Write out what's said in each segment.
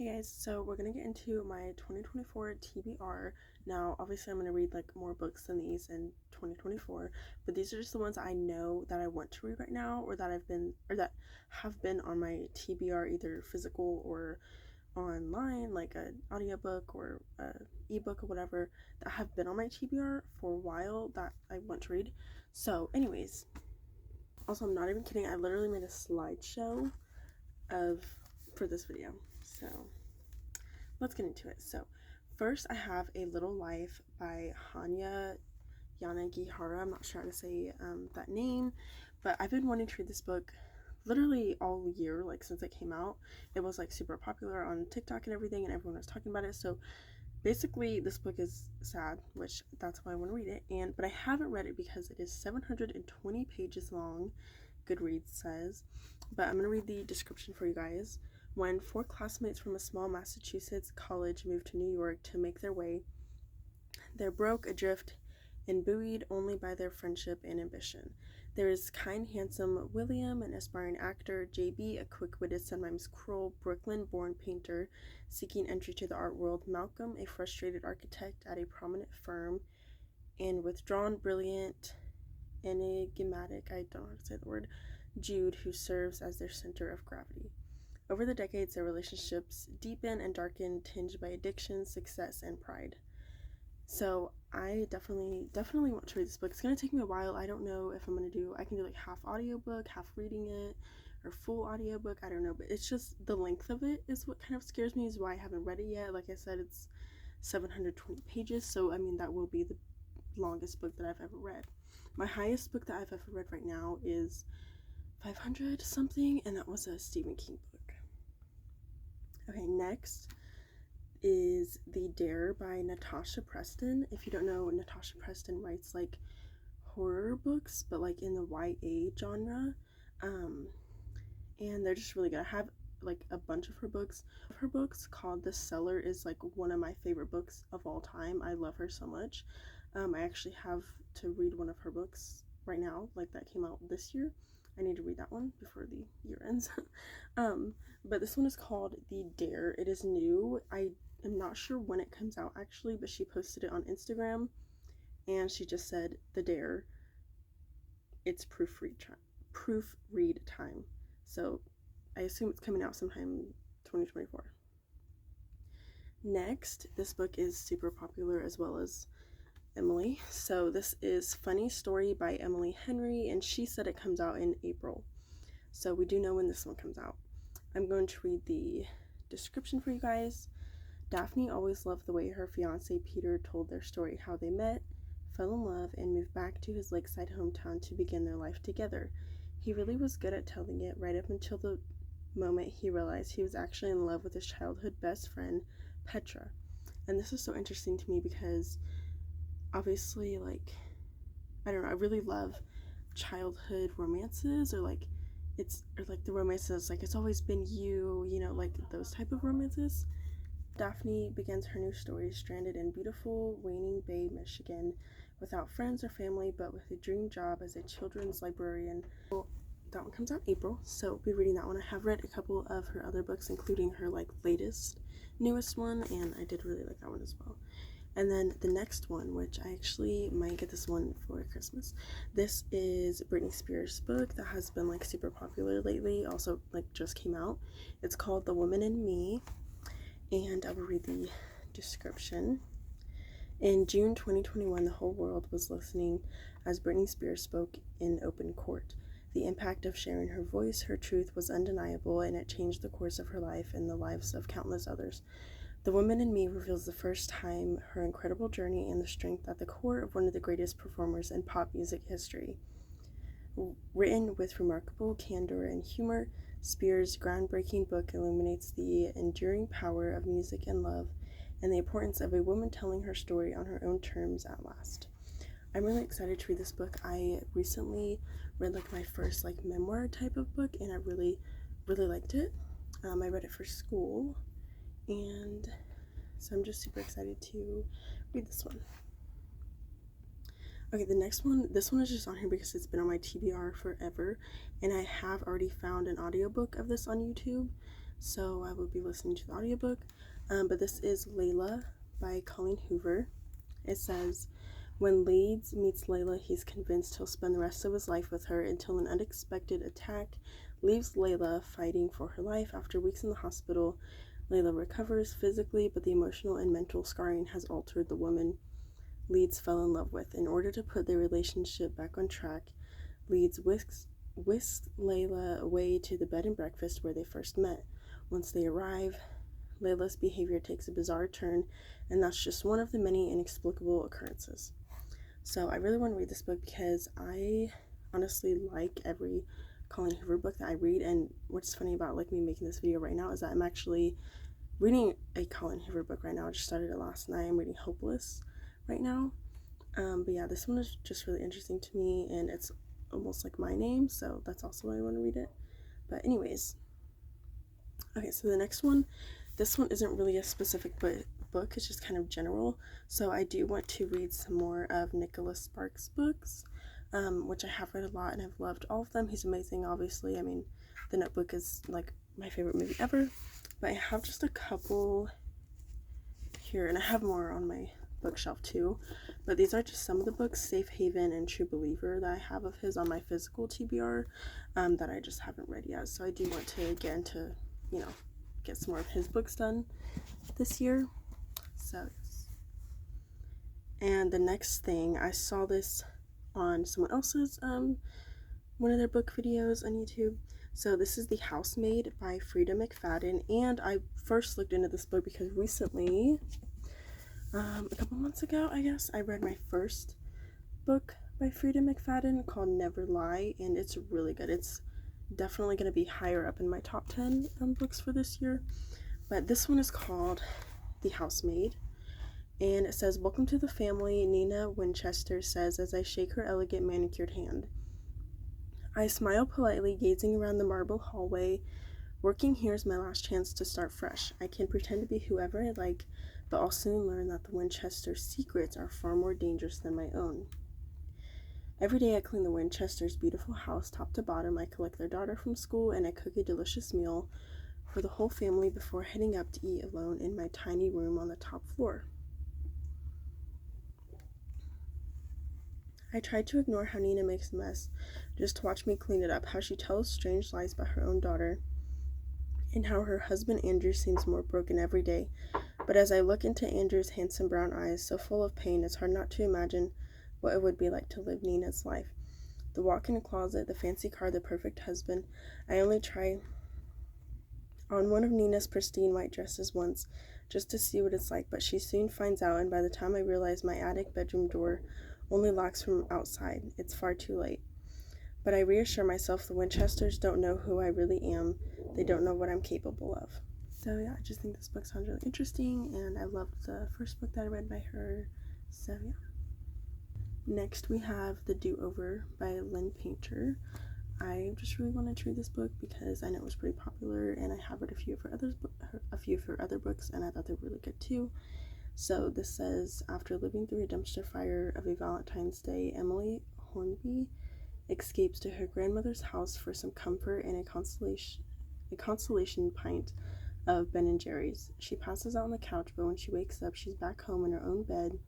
Hey guys, so we're gonna get into my 2024 TBR. Now, obviously, I'm gonna read like more books than these in 2024, but these are just the ones I know that I want to read right now, or that that have been on my TBR, either physical or online, like an audiobook or a ebook or whatever, that have been on my TBR for a while that I want to read. So, anyways, also, I'm not even kidding. I literally made a slideshow for this video. So let's get into it. So first I have A Little Life by Hanya Yanagihara. I'm not sure how to say that name, but I've been wanting to read this book literally all year, like since it came out. It was like super popular on TikTok and everything, and everyone was talking about it. So basically this book is sad, which that's why I want to read it. But I haven't read it because it is 720 pages long, Goodreads says. But I'm going to read the description for you guys. When four classmates from a small Massachusetts college moved to New York to make their way, they're broke, adrift, and buoyed only by their friendship and ambition. There is kind, handsome William, an aspiring actor, JB, a quick-witted, sometimes cruel, Brooklyn-born painter seeking entry to the art world, Malcolm, a frustrated architect at a prominent firm, and withdrawn, brilliant, enigmatic, I don't know how to say the word, Jude, who serves as their center of gravity. Over the decades, their relationships deepen and darken, tinged by addiction, success, and pride. So I definitely want to read this book. It's going to take me a while. I don't know if I can do like half audiobook, half reading it, or full audiobook. I don't know, but it's just the length of it is what kind of scares me, is why I haven't read it yet. Like I said, it's 720 pages, so I mean, that will be the longest book that I've ever read. My highest book that I've ever read right now is 500 something, and that was a Stephen King book. Okay, next is The Dare by Natasha Preston. If you don't know, Natasha Preston writes like horror books, but like in the YA genre. And they're just really good. I have like a bunch of her books. Her books called The Cellar is like one of my favorite books of all time. I love her so much. I actually have to read one of her books right now, like that came out this year. I need to read that one before the year ends. But this one is called The Dare. It is new. I am not sure when it comes out actually, but she posted it on Instagram, and she just said, The Dare, it's proofread time. So I assume it's coming out sometime 2024. Next, this book is super popular as well as Emily. So this is Funny Story by Emily Henry, and she said it comes out in April. So we do know when this one comes out. I'm going to read the description for you guys. Daphne always loved the way her fiance Peter told their story, how they met, fell in love, and moved back to his lakeside hometown to begin their life together. He really was good at telling it, right up until the moment he realized he was actually in love with his childhood best friend, Petra. And this is so interesting to me because obviously, like, I don't know, I really love childhood romances, or like the romances like It's Always Been You, like those type of romances. Daphne begins her new story stranded in beautiful Waning Bay, Michigan, without friends or family, but with a dream job as a children's librarian. Well, that one comes out in April, so I'll be reading that one. I have read a couple of her other books, including her like newest one, and I did really like that one as well. And then the next one, which I actually might get this one for Christmas. This is Britney Spears' book that has been like super popular lately, also like just came out. It's called The Woman in Me, and I will read the description. In June 2021, the whole world was listening as Britney Spears spoke in open court. The impact of sharing her voice, her truth, was undeniable, and it changed the course of her life and the lives of countless others. The Woman in Me reveals the first time her incredible journey and the strength at the core of one of the greatest performers in pop music history. Written with remarkable candor and humor, Spears' groundbreaking book illuminates the enduring power of music and love, and the importance of a woman telling her story on her own terms at last. I'm really excited to read this book. I recently read like my first like memoir type of book, and I really liked it. I read it for school, and so I'm just super excited to read this one. Okay, the next one, this one is just on here because it's been on my TBR forever, and I have already found an audiobook of this on YouTube. so I will be listening to the audiobook. But this is Leila by Colleen Hoover. It says, when Leeds meets Leila, he's convinced he'll spend the rest of his life with her until an unexpected attack leaves Leila fighting for her life. After weeks in the hospital, Leila recovers physically, but the emotional and mental scarring has altered the woman Leeds fell in love with. In order to put their relationship back on track, Leeds whisks Leila away to the bed and breakfast where they first met. Once they arrive, Leila's behavior takes a bizarre turn, and that's just one of the many inexplicable occurrences. So I really want to read this book because I honestly like every Colleen Hoover book that I read, and what's funny about like me making this video right now is that I'm actually reading a Colleen Hoover book right now. I just started it last night. I'm reading Hopeless right now. But yeah, this one is just really interesting to me, and it's almost like my name, so that's also why I want to read it. But anyways, okay, so the next one, this one isn't really a specific book, it's just kind of general. So I do want to read some more of Nicholas Sparks' books, which I have read a lot and I've loved all of them. He's amazing, obviously. I mean, The Notebook is like my favorite movie ever, but I have just a couple here, and I have more on my bookshelf too, but these are just some of the books, Safe Haven and True Believer, that I have of his on my physical TBR, that I just haven't read yet. So I do want to get into, get some more of his books done this year. So yes. And the next thing, I saw this on someone else's one of their book videos on YouTube. So this is The Housemaid by Frida McFadden, and I first looked into this book because recently, a couple months ago, I guess, I read my first book by Frida McFadden called Never Lie, and it's really good. It's definitely going to be higher up in my top 10 books for this year, but this one is called The Housemaid, and it says, "Welcome to the family," Nina Winchester says as I shake her elegant manicured hand. I smile politely, gazing around the marble hallway. Working here is my last chance to start fresh. I can pretend to be whoever I like, but I'll soon learn that the Winchester secrets are far more dangerous than my own. Every day I clean the Winchesters' beautiful house top to bottom. I collect their daughter from school, and I cook a delicious meal for the whole family before heading up to eat alone in my tiny room on the top floor. I try to ignore how Nina makes a mess, just to watch me clean it up, how she tells strange lies about her own daughter, and how her husband Andrew seems more broken every day. But as I look into Andrew's handsome brown eyes, so full of pain, it's hard not to imagine what it would be like to live Nina's life. The walk-in closet, the fancy car, the perfect husband. I only try on one of Nina's pristine white dresses once, just to see what it's like, but she soon finds out, and by the time I realize my attic bedroom door only locks from outside, it's far too late. But I reassure myself the Winchesters don't know who I really am. They don't know what I'm capable of. So yeah, I just think this book sounds really interesting, and I loved the first book that I read by her. So yeah. Next we have The Do-Over by Lynn Painter. I just really wanted to read this book because I know it was pretty popular, and I have read a few of her other books, and I thought they were really good too. So this says, after living through a dumpster fire of a Valentine's Day, Emily Hornby escapes to her grandmother's house for some comfort and a consolation pint of Ben & Jerry's. She passes out on the couch, but when she wakes up, she's back home in her own bed,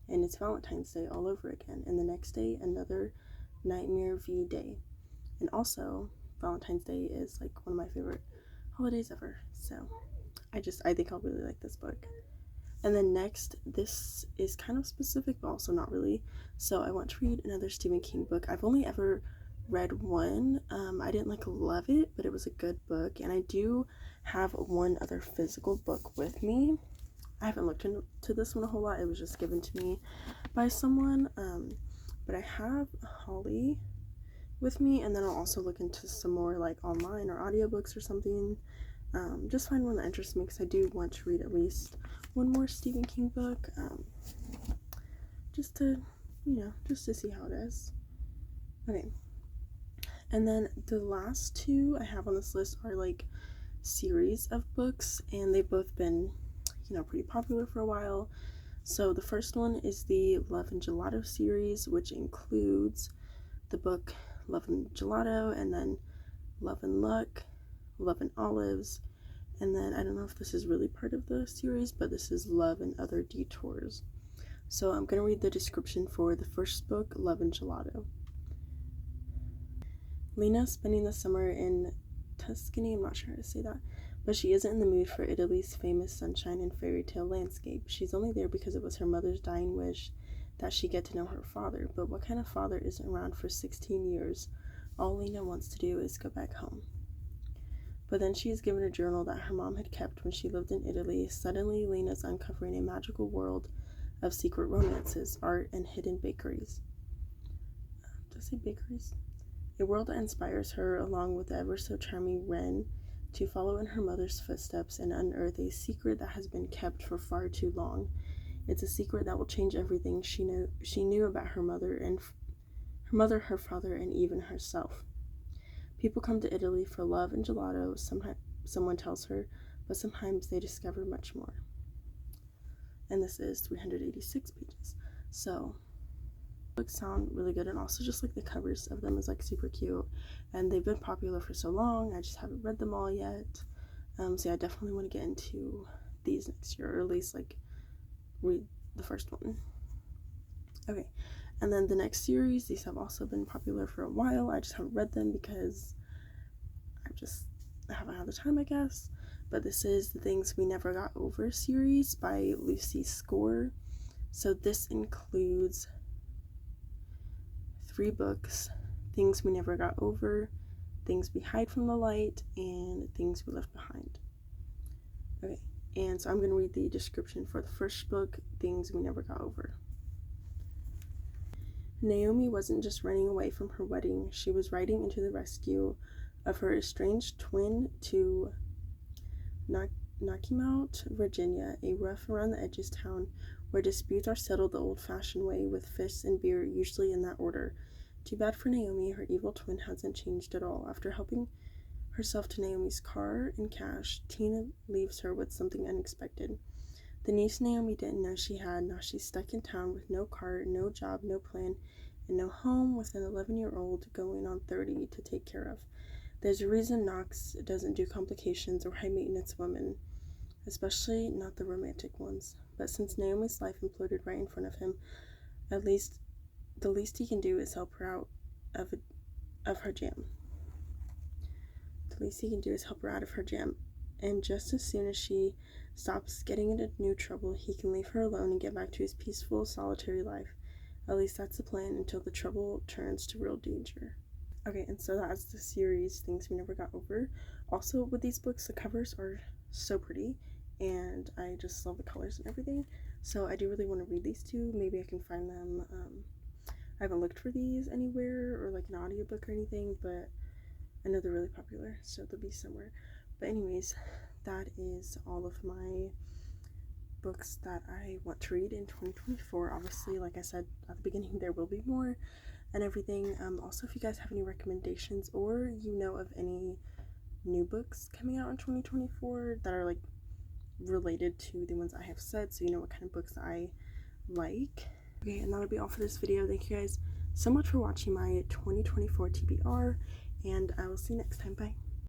and it's Valentine's Day all over again. And the next day, another Nightmare V Day. And also, Valentine's Day is like one of my favorite holidays ever. So I think I'll really like this book. And then next, this is kind of specific, but also not really. So I want to read another Stephen King book. I've only ever read one. I didn't love it, but it was a good book. And I do have one other physical book with me. I haven't looked into this one a whole lot. It was just given to me by someone. But I have Holly with me, and then I'll also look into some more online or audiobooks or something. Just find one that interests me, because I do want to read at least one more Stephen King book, just to see how it is. Okay, and then the last two I have on this list are series of books, and they've both been pretty popular for a while. So the first one is the Love and Gelato series, which includes the book Love and Gelato, and then Love and Luck, Love and Olives, And then I don't know if this is really part of the series, but this is Love and Other Detours. So I'm going to read the description for the first book, Love and Gelato. Lena's spending the summer in Tuscany, I'm not sure how to say that, but she isn't in the mood for Italy's famous sunshine and fairy tale landscape. She's only there because it was her mother's dying wish that she get to know her father, but what kind of father isn't around for 16 years? All Lena wants to do is go back home. But then she is given a journal that her mom had kept when she lived in Italy. Suddenly, Lena's uncovering a magical world of secret romances, art, and hidden bakeries. Does it say bakeries? A world that inspires her, along with the ever-so-charming Wren, to follow in her mother's footsteps and unearth a secret that has been kept for far too long. It's a secret that will change everything she knew about her mother, her father, and even herself. People come to Italy for love and gelato, someone tells her, but sometimes they discover much more. And this is 386 pages. So, books sound really good, and also just like the covers of them is like super cute, and they've been popular for so long. I just haven't read them all yet. So yeah, I definitely want to get into these next year, or at least like read the first one. Okay, and then the next series, these have also been popular for a while. I just haven't read them because I haven't had the time, I guess. But this is The Things We Never Got Over series by Lucy Score. So this includes 3 books: Things We Never Got Over, Things We Hide from the Light, and Things We Left Behind. Okay, and so I'm going to read the description for the first book, Things We Never Got Over. Naomi wasn't just running away from her wedding, she was riding into the rescue of her estranged twin to Knockemount, Virginia, a rough around the edges town where disputes are settled the old-fashioned way, with fists and beer usually in that order. Too bad for Naomi, her evil twin hasn't changed at all. After helping herself to Naomi's car and cash, Tina leaves her with something unexpected. The niece Naomi didn't know she had. Now she's stuck in town with no car, no job, no plan, and no home, with an 11-year-old going on 30 to take care of. There's a reason Knox doesn't do complications or high-maintenance women, especially not the romantic ones. But since Naomi's life imploded right in front of him, the least he can do is help her out of her jam. The least he can do is help her out of her jam. And just as soon as she stops getting into new trouble, he can leave her alone and get back to his peaceful, solitary life. At least that's the plan, until the trouble turns to real danger. Okay, and so that's the series, Things We Never Got Over. Also, with these books, the covers are so pretty, and I just love the colors and everything. So I do really want to read these 2. Maybe I can find them. I haven't looked for these anywhere, or like an audiobook or anything, but I know they're really popular, so they'll be somewhere. But anyways, that is all of my books that I want to read in 2024. Obviously, like I said at the beginning, there will be more and everything. Also, if you guys have any recommendations, or you know of any new books coming out in 2024 that are like related to the ones I have said, so you know what kind of books I like. Okay, and that'll be all for this video. Thank you guys so much for watching my 2024 TBR, and I will see you next time. Bye.